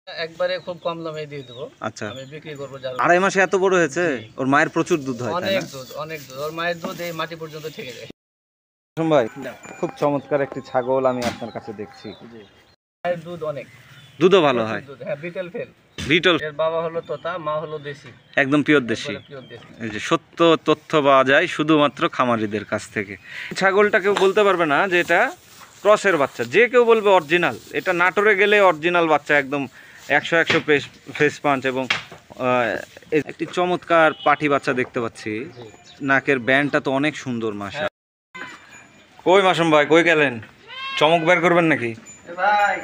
একবারে খুব কম দামে দিয়ে দেবো। আচ্ছা, আমি বিক্রি করবো যারা। 2.5 মাসে এত বড় হয়েছে? ওর মায়ের প্রচুর দুধ হয়, তাই অনেক না? দুধ, অনেক দুধ। ওর মায়ের দুধ এই মাটি পর্যন্ত থেকে যায়। ভাই, খুব চমৎকার একটি ছাগল আমি আপনার কাছে দেখছি। জি, মায়ের দুধ অনেক, দুধও ভালো হয়। দুধ, হ্যাঁ, বিটেল ফেল। বিটল, এর বাবা হলো তোতা, মা হলো দেশি, একদম পিওর দেশি। একবারে পিওর দেশি। এই যে সত্য তথ্য পাওয়া যায় শুধুমাত্র খামারিদের কাছ থেকে। ছাগলটা কেউ বলতে পারবে না যে এটা ক্রসের বাচ্চা, যে কেউ বলবে অরিজিনাল। এটা নাটোরে গেলে অরিজিনাল বাচ্চা, একদম 100 ফেস পাঞ্চ এবং একটি চমৎকার পাঠি বাচ্চা দেখতে পাচ্ছি। নাকের ব্যান্ডটা তো অনেক সুন্দর। মাশা, কই মাসুম ভাই, কই গেলেন? চমক বের করবেন নাকি ভাই?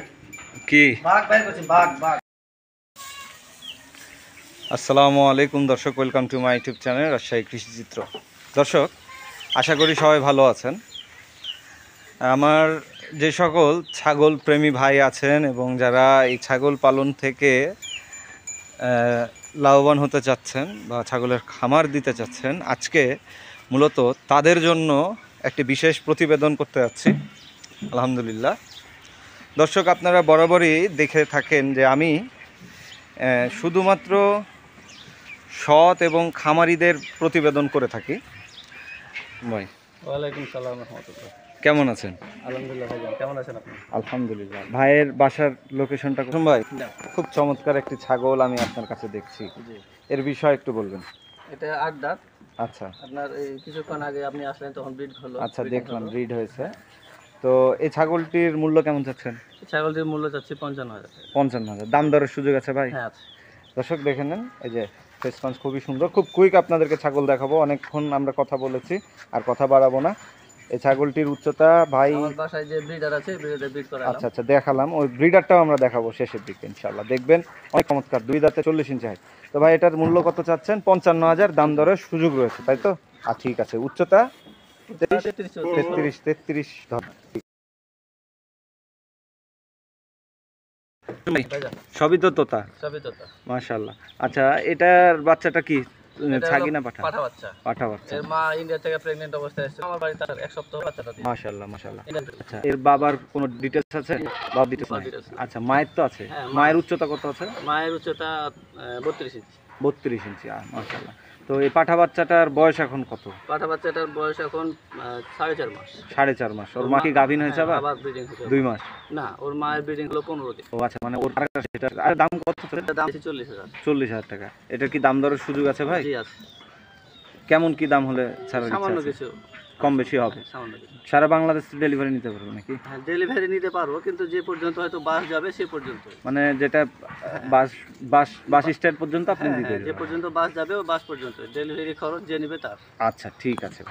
কি বাঘ বের করছি, বাঘ বাঘ। আসসালামু আলাইকুম দর্শক, welcome to my YouTube channel Rajshahi Krishichitra. দর্শক, আশা করি সবাই ভালো আছেন। আমার যে সকল ছাগল প্রেমী ভাই আছেন এবং যারা এই ছাগল পালন থেকে লাভবান হতে চাচ্ছেন বা ছাগলের খামার দিতে চাচ্ছেন, আজকে মূলত তাদের জন্য একটি বিশেষ প্রতিবেদন করতে যাচ্ছি। আলহামদুলিল্লাহ দর্শক, আপনারা বরাবরই দেখে থাকেন যে আমি শুধুমাত্র সৎ এবং খামারিদের প্রতিবেদন করে থাকি। ভাই, ওয়ালাইকুম সালাম রাহমাতুল্লাহ। কেমন আছেন? আলহামদুলিল্লাহ ভাইজান, কেমন আছেন আপনি? আলহামদুলিল্লাহ। ভাইয়ের বাসার লোকেশনটা কোথায়? ভাই, খুব চমৎকার একটি ছাগল আমি আপনার কাছে দেখছি। জি, এর বিষয়ে একটু বলবেন। এটা 8 দাঁত। আচ্ছা আপনার এই কিছুক্ষণ আগে আপনি আসলেন তখন ব্রিড হলো। আচ্ছা, দেখলাম ব্রিড হয়েছে। তো এই ছাগলটির মূল্য কেমন চাচ্ছেন? ছাগলটির মূল্য চাচ্ছি 55,000 টাকা। 55,000। দাম দরের সুযোগ আছে ভাই? হ্যাঁ আছে। দর্শক দেখে নেন, এই যে ফেসপাঞ্চ খুবই সুন্দর। খুব কুইক আপনাদেরকে ছাগল দেখাবো, অনেকক্ষণ আমরা কথা বলেছি, আর কথা বাড়াবো না। এই ছাগলটির উচ্চতা ভাই, আমার বাসায় যে ব্রিডার আছে, ব্রিডারে ব্রিড করালাম। আচ্ছা আচ্ছা, দেখালাম। ওই ব্রিডারটাও আমরা দেখাবো শেষের দিকে ইনশাআল্লাহ, দেখবেন অনেক চমৎকার। 2 দাঁতে 40 ইঞ্চি হাইট। তো ভাই, এটার মূল্য কত চাচ্ছেন? 55,000। দাম দরের সুযোগ রয়েছে, তাই তো? ঠিক আছে। উচ্চতা 33 ধর। সবই তো তোতা? সবই তোতা। মাশাআল্লাহ। আচ্ছা, এটার বাচ্চাটা কি এটা ছাগি হলো না পাঠা? পাঠা বাচ্চা। পাঠা বাচ্চা। এর মা ইন্ডিয়া থেকে প্রেগন্যান্ট অবস্থায় এসেছে আমার বাড়িতে, তার 1 সপ্তাহ বাচ্চাটা দিয়ে। মাশাআল্লাহ মাশাআল্লাহ। আচ্ছা, এর বাবার কোনো ডিটেইলস আছে? বাবার ডিটেইলস নাই। details আছে। আচ্ছা, মায়ের তো আছে। হ্যাঁ, মায়ের উচ্চতা কত আছে? মায়ের উচ্চতা 32 ইঞ্চি। 32 ইঞ্চি। মাশাআল্লাহ। তো এই পাঠা বাচ্চাটার বয়স এখন কত? পাঠা বাচ্চাটার বয়স এখন 4.5 মাস। 4.5 মাস। ওর মা কি গাভীন হয়েছে আবার? আবার ব্রিডিং হয়েছে। 2 মাস? না, ওর মায়ের ব্রিডিং হলো 15 দিন। ও আচ্ছা, মানে ওর আরেকটা সেটা। আর দাম কত? এটার দাম 40,000। 40,000 টাকা। এটার কি দাম দরের সুযোগ আছে ভাই? জি আছে। কেমন কি দাম হলে ছাড়ার ইচ্ছা সামান্য আছে? কিছু, কম বেশি হবে? সামান্য কিছু। সারা বাংলাদেশ ডেলিভারি নিতে পারবে নাকি? হ্যাঁ, ডেলিভারি নিতে পারবো, কিন্তু যে পর্যন্ত হয়তো বাস যাবে সে পর্যন্ত। মানে যেটা বাস বাস বাস স্ট্যান্ড পর্যন্ত আপনি হ্যাঁ, দিতে হ্যাঁ, যে দেবেন? পর্যন্ত বাস যাবে ও বাস পর্যন্ত। ডেলিভারি খরচ যে নেবে তার। আচ্ছা, ঠিক আছে।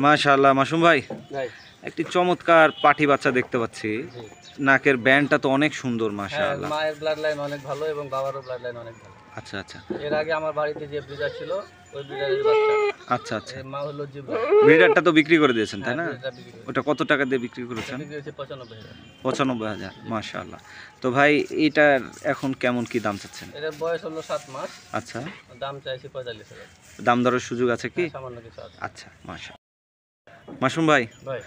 মাশাআল্লাহ মাসুম ভাই, ভাই, একটি চমৎকার পাঠি বাচ্চা দেখতে পাচ্ছি। জি। নাকের ব্যান্ডটা তো অনেক সুন্দর। হ্যাঁ, মাশাআল্লাহ। মায়ের ব্লাড লাইন অনেক ভালো এবং বাবারও ব্লাড লাইন অনেক ভালো। আচ্ছা আচ্ছা এর আগে আমার বাড়িতে যে ব্রিডার ছিল, ওই ব্রিডারের বাচ্চা। আচ্ছা আচ্ছা। এর মা হলো জিব্রা। ব্রিডারটা তো বিক্রি করে দিয়েছেন, তাই হ্যাঁ, না? ব্রিডারটা বিক্রি করেছে। ওটা কত টাকা দিয়ে বিক্রি করেছেন? বিক্রি হয়েছে 95,000। 95,000। মাশাআল্লাহ। তো ভাই, এটার এখন কেমন কি দাম চাচ্ছেন? এটার বয়স হলো 7 মাস। আচ্ছা, দাম চাইছি 45,000। দাম দরের সুযোগ আছে কি? হ্যাঁ, সামান্য কিছু আছে। আচ্ছা, মাশাআল্লাহ। মাসুম ভাই, ভাই,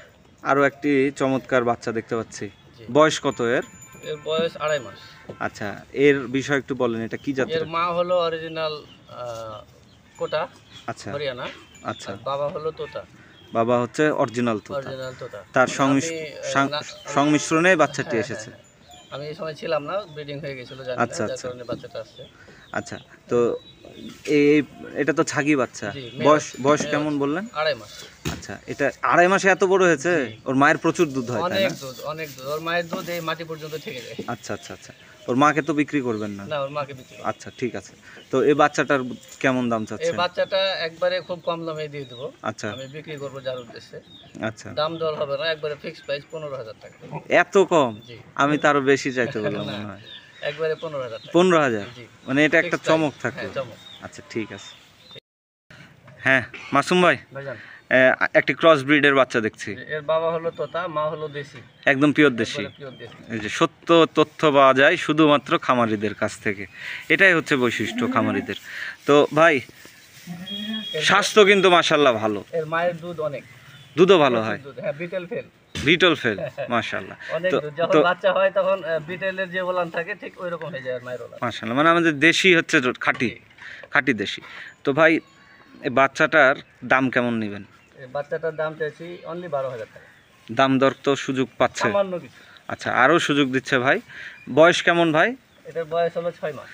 আরও একটি চমৎকার বাচ্চা দেখতে পাচ্ছি। জি। বয়স কত এর? এর বয়স 2.5 মাস। আচ্ছা, এর বিষয় একটু বলেন, এটা কি জাতের? এর মা হলো অরিজিনাল কোটা, আচ্ছা হরিয়ানা। আচ্ছা। আর বাবা হলো তোতা, বাবা হচ্ছে অরিজিনাল তোতা, অরিজিনাল তোতা। তার আমি, সংমিশ্রণে বাচ্চাটি হ্যাঁ, এসেছে। হ্যাঁ, হ্যাঁ। আমি এই সময় ছিলাম না, ব্রিডিং হয়ে গেছিল, জানি না, আচ্ছা যার আচ্ছা কারণে বাচ্চাটা আসছে। আচ্ছা। তো এই এটা তো ছাগি বাচ্চা। জি, বয়স বয়স মেয়ে কেমন বাচ্চা। বললেন? 2.5 মাস। আচ্ছা, এটা 2.5 মাসে এত বড় হয়েছে? জি। ওর মায়ের প্রচুর দুধ হয়, তাই অনেক না? দুধ, অনেক দুধ। ওর মায়ের দুধ এই মাটি পর্যন্ত থেকে যায়। আচ্ছা আচ্ছা আচ্ছা। ওর মাকে তো বিক্রি করবেন না? না, ওর মাকে বিক্রি করে। আচ্ছা, ঠিক আছে। তো এই বাচ্চাটার কেমন দাম এই চাচ্ছেন? বাচ্চাটা একবারে খুব কম দামে দিয়ে দেবো। আচ্ছা আমি বিক্রি করবো যার উদ্দেশ্যে। আচ্ছা। দাম দর হবে না, একবারে ফিক্সড প্রাইস 15,000 টাকা। এত কম? জি। আমি তো আরো বেশি চাইতে বললাম না, মনে হয়। একবারে 15,000 টাকা। 15,000? জি। মানে এটা একটা Fixed price। চমক থাকলো। হ্যাঁ, চমক। আচ্ছা, ঠিক আছে। হ্যাঁ মাসুম ভাই, ভাইজান, একটি ক্রস ব্রিডের বাচ্চা দেখছি। এর বাবা হলো তোতা, মা হলো দেশি, একদম পিওর দেশি। একবারে পিওর দেশি। এই যে সত্য তথ্য পাওয়া যায় শুধুমাত্র খামারিদের কাছ থেকে, এটাই হচ্ছে বৈশিষ্ট্য খামারিদের। তো ভাই, স্বাস্থ্য কিন্তু মাশাআল্লাহ ভালো। এর মায়ের দুধ অনেক, দুধও ভালো হয়, হ্যাঁ বিটেল ফেল। বিটল ফেল, মাশাআল্লাহ। অনেক তো দুধ, যখন তো বাচ্চা হয় তখন বিটেলের যে ওলান থাকে ঠিক ওই রকম হয়ে যায় আর মায়ের ওলান। মাশাআল্লাহ, মানে আমাদের দেশি হচ্ছে খাঁটি খাঁটি দেশি। তো ভাই এই বাচ্চাটার দাম কেমন নেবেন? এই বাচ্চাটার দাম চাইছি অনলি 12,000 টাকা। দাম দর তো সুযোগ পাচ্ছে? সামান্য কিছু। আচ্ছা, আরও সুযোগ দিচ্ছে ভাই। বয়স কেমন ভাই? এটার বয়স হলো 6 মাস।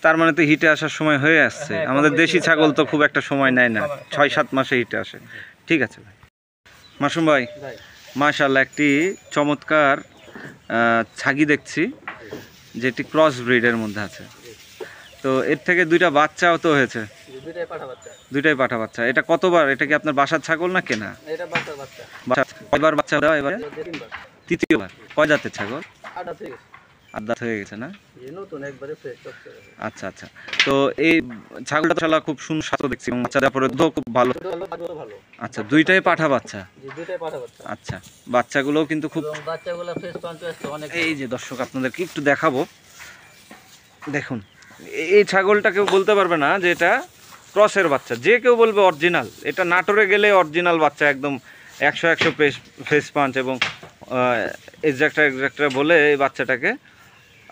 তার মানে তো হিটে আসার সময় হয়ে আসছে। হ্যাঁ, আমাদের কম বেশি দেশি হতে ছাগল তো পারে। খুব একটা সময় নেয় না, সময়- 6-7 মাসে হিটে আসে। ঠিক আছে ভাই। মাসুম ভাই, ভাই মাশাআল্লাহ, একটি চমৎকার ছাগি দেখছি যেটি ক্রস ব্রিডের মধ্যে আছে। তো এর থেকে দুইটা বাচ্চাও তো হয়েছে, দুইটাই পাঠা বাচ্চা। দুইটাই পাঠা বাচ্চা। এটা কতবার? এটা কি আপনার বাসার ছাগল না কেনা? এটা বাচ্চার বাচ্চা। কয়বার বাচ্চা দেওয়া এবারে? 3 বার। তৃতীয়বার। কয় জাতের ছাগল? আটা থেকে গেছে। আদাত হয়ে গেছে না? যে নতুন একবারে ফ্রেশ চকচকে। আচ্ছা আচ্ছা। তো এই ছাগলটা তো শালা খুব সুন্দর স্বাস্থ্য দেখছি এবং বাচ্চা দেওয়ার পরে দুধও খুব ভালো। দুটো হলো বাচ্চাগুলো ভালো। আচ্ছা, দুইটাই পাঠা বাচ্চা। যে দুইটাই পাঠা বাচ্চা। আচ্ছা, বাচ্চাগুলোও কিন্তু খুব, এবং বাচ্চাগুলো ফ্রেশ পাঞ্চ আসছে অনেক। এই যে দর্শক আপনাদেরকে একটু দেখাবো, দেখুন এই ছাগলটা কেউ বলতে পারবে না যে এটা ক্রসের বাচ্চা, যে কেউ বলবে অরিজিনাল। এটা নাটোরে গেলে অরিজিনাল বাচ্চা, একদম 100 ফেস পাঞ্চ এবং এক্সাক্টটা বলে এই বাচ্চাটাকে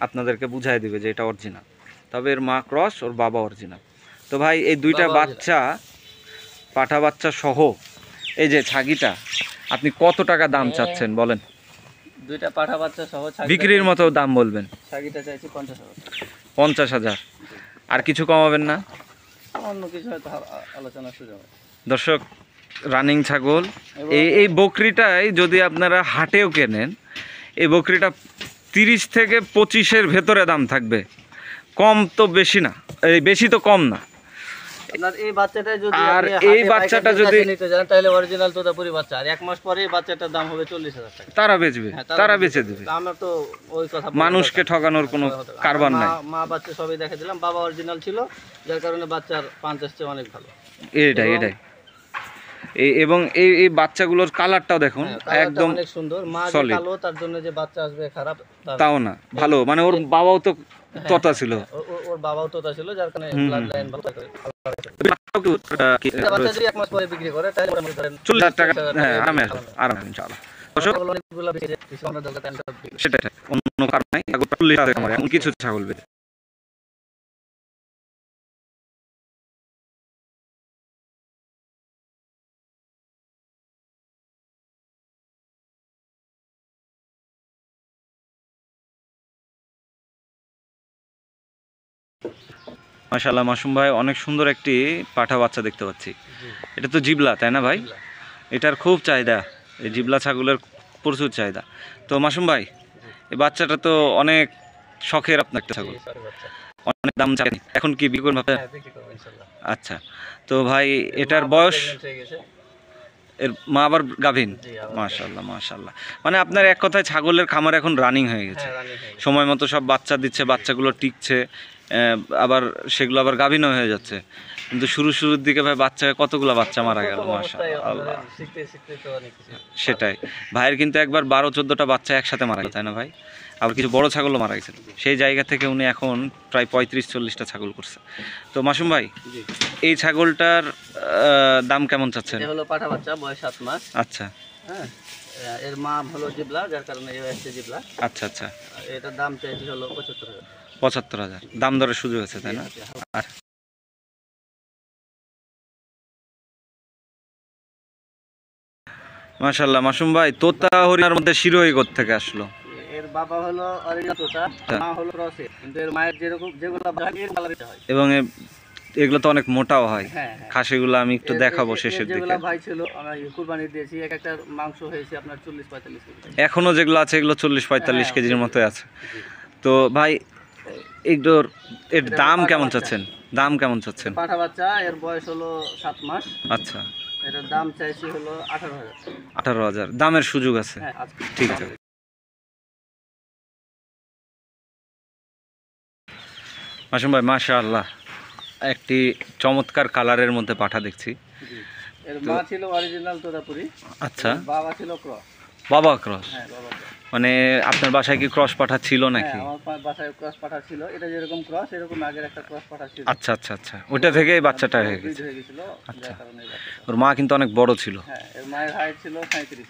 আপনাদেরকে বুঝাই দিবে যে এটা অরিজিনাল। তবে এর মা ক্রস, ওর বাবা অরিজিনাল। তো ভাই এই দুইটা বাবা বাচ্চা, পাঠা বাচ্চা সহ এই যে ছাগিটা আপনি কত টাকা দাম চাচ্ছেন বলেন? দুইটা পাঠা বাচ্চা সহ বিক্রির মতো দাম বলবেন। ছাগিটা চাইছি 50,000। 50,000। আর কিছু কমাবেন না? অন্য কিছু হয়তো আলোচনার সুযোগ আছে। দর্শক, রানিং ছাগল, এই বকরিটাই যদি আপনারা হাটেও কেনেন, এই বকরিটা 30 থেকে 25-এর ভেতরে দাম থাকবে, কম তো বেশি না, এই বেশি তো কম না। আপনার এই বাচ্চাটা যদি আর আপনি এই হাটে বাচ্চাটা পাইকারদের যদি- কাছে নিতে যান তাহলে অরিজিনাল তোতাপুরি বাচ্চা, আর 1 মাস পরে এই বাচ্চাটার দাম হবে 40,000 টাকা। তারা বেচবে, হ্যাঁ, তারা বেচে দেবে। আমরা তো ওই কথা বলতে মানুষকে পারতাম না। ঠকানোর কোনো কারবার নাই। মা বাচ্চা সবই দেখে দিলাম, বাবা অরিজিনাল ছিল, যার কারণে বাচ্চার পাঞ্চ আসছে অনেক ভালো। এটাই এটাই এবং এই বাচ্চাগুলোর কালারটাও দেখুন, হ্যাঁ, কালারটা একদম অনেক সুন্দর। মা যে solid। কালো তার জন্য যে বাচ্চা আসবে খারাপ তাও না, ভালো। মানে ওর বাবাও তো তোতা ছিল। ওর বাবাও তোতা ছিল, যার কারণে ব্লাড লাইন ভালো থাকে। এটা বাচ্চা যদি 1 মাস পরে বিক্রি করে তাহলে মোটামুটি ধরেন 40,000 টাকা, হ্যাঁ, আরামে আরামে ইনশাআল্লাহ। দর্শক, অনেকগুলো বেশি কিছু আমরা দরকার টাইমটা সেটাই, অন্য কারণ নাই। 40,000 টাকা এমন কিছু ছাগল বেচে। মাশাআল্লাহ, মাসুম ভাই, অনেক সুন্দর একটি পাঠা বাচ্চা দেখতে পাচ্ছি। এটা তো জিবলা, তাই না ভাই? এটার খুব চাহিদা, এই জিবলা ছাগলের প্রচুর চাহিদা। তো মাসুম ভাই, এই বাচ্চাটা তো অনেক শখের আপনার একটা ছাগল, অনেক দাম চাই, এখন কি বিক্রি করবেন ভাবছেন? বিক্রি করব ইনশাআল্লাহ। আচ্ছা, তো ভাই এটার বয়স, Pregnant হয়ে গেছে। এর মা আবার গাভীন? জি, আবার মাশাআল্লাহ মাশাআল্লাহ। মানে আপনার এক কথায় ছাগলের খামার এখন রানিং হয়ে গেছে, হ্যাঁ, রানী হয়ে গেছে। সময় মতো সব বাচ্চা দিচ্ছে, বাচ্চাগুলো টিকছে, আবার সেগুলো আবার গাভীনও হয়ে যাচ্ছে। কিন্তু শুরুর দিকে ভাই বাচ্চা, কতগুলো বাচ্চা মারা গেল, প্রথম অবস্থায় মাশাআল্লাহ। আমাদের শিখতে শিখতে তো অনেক কিছু। সেটাই, ভাইয়ের কিন্তু একবার 12-14টা বাচ্চা একসাথে মারা গেছে, তাই না ভাই? আবার কিছু বড় ছাগলও মারা গেছে। সেই জায়গা থেকে উনি এখন প্রায় 35-40টা ছাগল করছে। তো মাসুম ভাই, জি, এই ছাগলটার দাম কেমন চাচ্ছেন? এটা হলো পাঠা বাচ্চা, বয়স 7 মাস। আচ্ছা হ্যাঁ, এর মা হলো জিবলা, যার কারণে এই হচ্ছে জিবলা। আচ্ছা আচ্ছা। এটার দাম চাইছি হলো 75,000। 75,000 দাম দরের সুযোগ আছে, তাই না? আর মাশাআল্লাহ, মাসুম ভাই, তোতা হরিণার মধ্যে শিরোহী থেকে আসলো? এর বাবা হলো অরিজিনাল তোতা, মা হলো ক্রসের, কিন্তু এর মায়ের যেরকম যেগুলো ভাগের কালারিটা হয়। এবং এগুলো তো অনেক মোটাও হয়। হ্যাঁ, হ্যাঁ। খাসিগুলো আমি একটু দেখাবো শেষের দিকে। যেগুলো ভাই ছিল আমরা কুরবানি দিয়েছি, এক একটা মাংস হয়েছে আপনার 40-45 কেজি। এখনো যেগুলো আছে এগুলো 40-45 হ্যাঁ, কেজির মতো আছে। তো ভাই এগুলোর এর দাম কেমন চাচ্ছেন? দাম কেমন চাচ্ছেন? পাঠা বাচ্চা, এর বয়স হলো 7 মাস। আচ্ছা, এটার দাম চাইছি হলো 18,000। 18,000 দামের সুযোগ আছে? হ্যাঁ, আজকে ঠিক আছে। মাসুম ভাই, মাশাআল্লাহ, একটি চমৎকার কালারের মধ্যে পাঠা দেখছি। জি। এর মা ছিল অরিজিনাল তোতাপুরি, আচ্ছা বাবা ছিল ক্রস। বাবা ক্রস, হ্যাঁ বাবা ক্রস। মানে আপনার বাসায় কি ক্রস পাঠা ছিল হ্যাঁ নাকি? আমার বাসায় ক্রস পাঠা ছিল, এটা যেরকম ক্রস এরকম আগের একটা ক্রস পাঠা ছিল। আচ্ছা আচ্ছা আচ্ছা, ওটা থেকেই বাচ্চাটা হয়ে ব্রিড গেছে। হয়ে গেছিল, আচ্ছা। যার কারণে এই বাচ্চাটা। ওর মা কিন্তু অনেক বড় ছিল। হ্যাঁ এর মায়ের হাইট ছিল 37।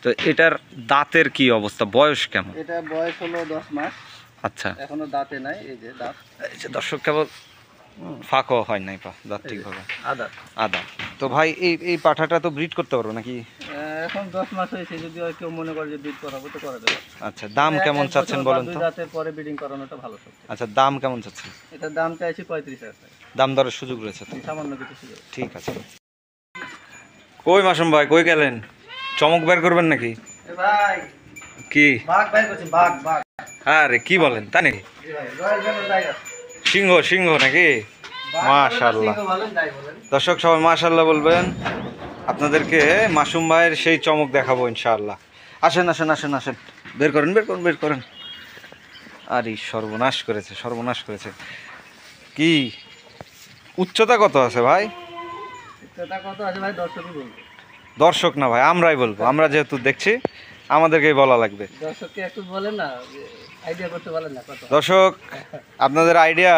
তো এটার দাঁতের কি অবস্থা, বয়স কেমন? এটা বয়স হলো 10 মাস, আচ্ছা, এখনো দাঁতে নাই, এই যে দাঁত এই যে দর্শক কেবল ফাঁকও হয় নাই পা দাঁত এই যে ঠিকভাবে আদাত। আদা। তো ভাই এই এই পাঠাটা তো ব্রিড করতে পারবো নাকি? এখন 10 মাস হয়েছে, যদি আর কেউ মনে করে যে ব্রিড করাবো তো করে দেবে। আচ্ছা, দাম কেমন চাচ্ছেন বলেন তো? দাঁতের পরে ব্রিডিং করানোটা ভালো সবচেয়ে। আচ্ছা, দাম কেমন চাচ্ছেন? এটার দাম চাইছি 35,000 টাকা, দাম দরের সুযোগ রয়েছে তো? সামান্য কিছু ছিল। ঠিক আছে। কই মাসুম ভাই, কই গেলেন? চমক বের করবেন নাকি? ভাই কি? বাঘ ভাই করছি, বাঘ বাঘ। আরে কি বলেন, তাই নাকি? জি ভাই, রয়্যাল বেঙ্গল টাইগার। সিংহ সিংহ নাকি? মাশাআল্লাহ। সিংহ বলেন, তাই বলেন। দর্শক সবাই মাশাআল্লাহ বলবেন। আপনাদেরকে মাসুম ভাইয়ের সেই চমক দেখাবো ইনশাআল্লাহ। আসেন আসেন আসেন আসেন, বের করেন বের করেন বের করেন। আরে সর্বনাশ করেছে, সর্বনাশ করেছে। কি উচ্চতা কত আছে ভাই? এটা কত আছে ভাই, দর্শকই বলবে। দর্শক না ভাই, আমরাই বলবো, আমরা যেহেতু দেখছি আমাদেরকেই বলা লাগবে। দর্শককে একটু বলেন না, আইডিয়া করতে বলেন না কত। দর্শক আপনাদের আইডিয়া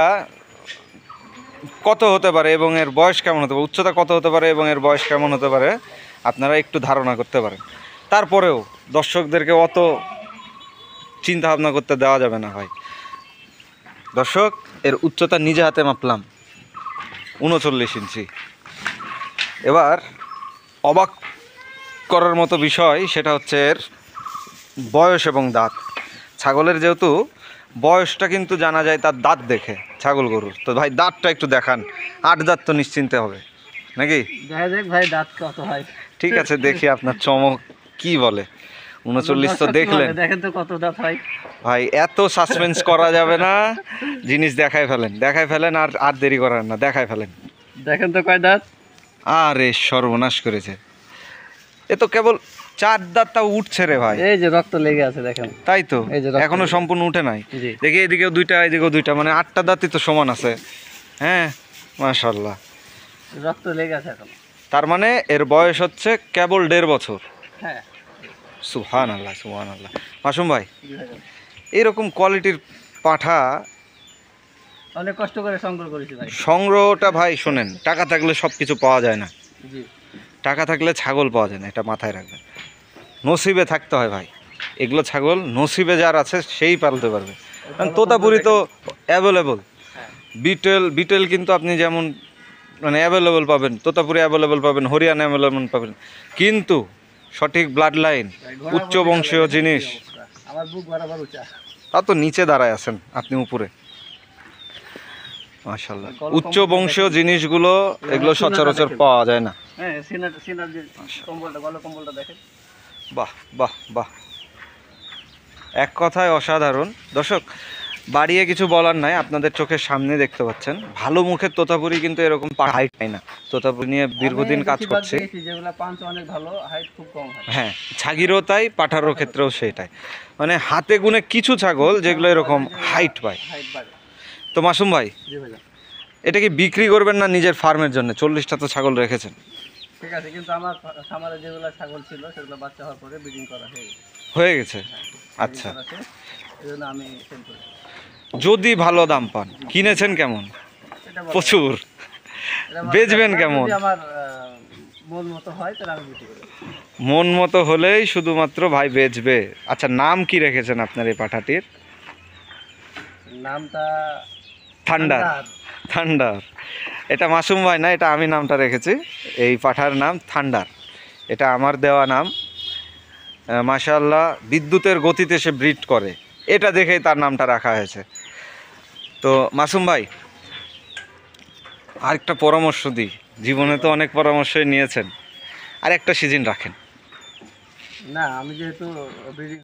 কত হতে পারে এবং এর বয়স কেমন হতে পারে, উচ্চতা কত হতে পারে এবং এর বয়স কেমন হতে পারে, আপনারা একটু ধারণা করতে পারেন। তারপরেও দর্শকদেরকে অত চিন্তা ভাবনা করতে দেওয়া যাবে না ভাই। দর্শক এর উচ্চতা নিজে হাতে মাপলাম 39 ইঞ্চি। এবার অবাক করার মতো বিষয় সেটা হচ্ছে এর বয়স এবং দাঁত। ছাগলের যেহেতু বয়সটা কিন্তু জানা যায় তার দাঁত দেখে, ছাগল গরুর। তো ভাই দাঁতটা একটু দেখান, 8 দাঁত তো নিশ্চিন্তে হবে নাকি? দেখা যাক ভাই দাঁত কত হয়। ঠিক আছে, দেখি আপনার চমক কি বলে। 39 তো দেখলেন, দেখেন তো কত দাঁত হয়। ভাই এত সাসপেন্স করা যাবে না, জিনিস দেখায় ফেলেন দেখায় ফেলেন, আর আর দেরি করার না, দেখায় ফেলেন। দেখেন তো কয় দাঁত। আরে সর্বনাশ করেছে, এ তো কেবল 4 দাঁত, তাও উঠছে রে ভাই। এই যে রক্ত লেগে আছে দেখেন। তাই তো, এই যে রক্ত এখনো লেগে সম্পূর্ণ উঠে নাই। জি। দেখি এদিকেও 2টা এদিকেও 2টা, মানে 8টা দাঁতই তো সমান আছে। হ্যাঁ মাশাআল্লাহ। রক্ত লেগে আছে এখন। তার মানে এর বয়স হচ্ছে কেবল 1.5 বছর। হ্যাঁ সুবহানাল্লাহ সুবহানাল্লাহ। মাসুম ভাই জি ভাই, এরকম কোয়ালিটির পাঠা অনেক কষ্ট করে সংগ্রহ করেছি ভাই। সংগ্রহটা ভাই শোনেন, টাকা থাকলে সব কিছু পাওয়া যায় না, জি টাকা থাকলে ছাগল পাওয়া যায় না, এটা মাথায় রাখবেন। নসিবে থাকতে হয় ভাই, এগুলো ছাগল নসিবে যার আছে সেই পালতে পারবে। কারণ তোতাপুরি তো অ্যাভেলেবল, হ্যাঁ বিটেল বিটেল কিন্তু আপনি যেমন মানে অ্যাভেলেবল পাবেন, তোতাপুরি অ্যাভেলেবল পাবেন, হরিয়ানা অ্যাভেলেবল পাবেন, কিন্তু সঠিক ব্লাড লাইন, উচ্চ বংশীয় জিনিস, আমার বুক বরাবর উঁচা। তা তো নিচে দাঁড়ায় আছেন আপনি, উপরে মাশাআল্লাহ। উচ্চ বংশীয় জিনিসগুলো এগুলো সচরাচর পাওয়া যায় না। হ্যাঁ সিনার সিনার যে কম্বলটা, গলা কম্বলটা দেখেন। বাহ বাহ বাহ, এক কথায় অসাধারণ। দর্শক বাড়িয়ে কিছু বলার নাই, আপনাদের চোখের সামনে দেখতে পাচ্ছেন। ভালো মুখের তোতাপুরি কিন্তু এরকম হাইট পায় না। তোতাপুরি নিয়ে দীর্ঘদিন কাজ করছে। যেগুলো পাঁচ অনেক ভালো, হাইট খুব কম হয়। হ্যাঁ, ছাগিরও তাই, পাঠারও ক্ষেত্রেও সেটাই। মানে হাতে গুনে কিছু ছাগল যেগুলো এরকম হাইট পায়। হাইট বাড়ে। তো মাসুম ভাই জি ভাই, এটা কি বিক্রি করবেন না নিজের ফার্মের জন্য? 40টা তো ছাগল রেখেছেন। ঠিক আছে, কিন্তু আমার খামারে যেগুলো ছাগল ছিল সেগুলো বাচ্চা হওয়ার পরে ব্রিডিং করা হয়ে গেছে। হ্যাঁ, আচ্ছা, এই জন্য আমি সেল করি। যদি ভালো দাম পান, কিনেছেন কেমন? এটা বলা- প্রচুর। এটা বলা বেচবেন যায় না, কেমন? যদি আমার মন মতো হয় তাহলে আমি বিক্রি করি। মন মতো হলেই শুধুমাত্র ভাই বেচবে। আচ্ছা, নাম কি রেখেছেন আপনার এই পাঠাটির? নামটা থান্ডার। থান্ডার, এটা মাসুম ভাই না, এটা আমি নামটা রেখেছি। এই পাঠার নাম থান্ডার, এটা আমার দেওয়া নাম। মাশাআল্লাহ, বিদ্যুতের গতিতে সে ব্রিড করে, এটা দেখেই তার নামটা রাখা হয়েছে। তো মাসুম ভাই আরেকটা পরামর্শ দিই, জীবনে তো অনেক পরামর্শই নিয়েছেন, আর একটা সিজন রাখেন। না, আমি যেহেতু ব্রিডিং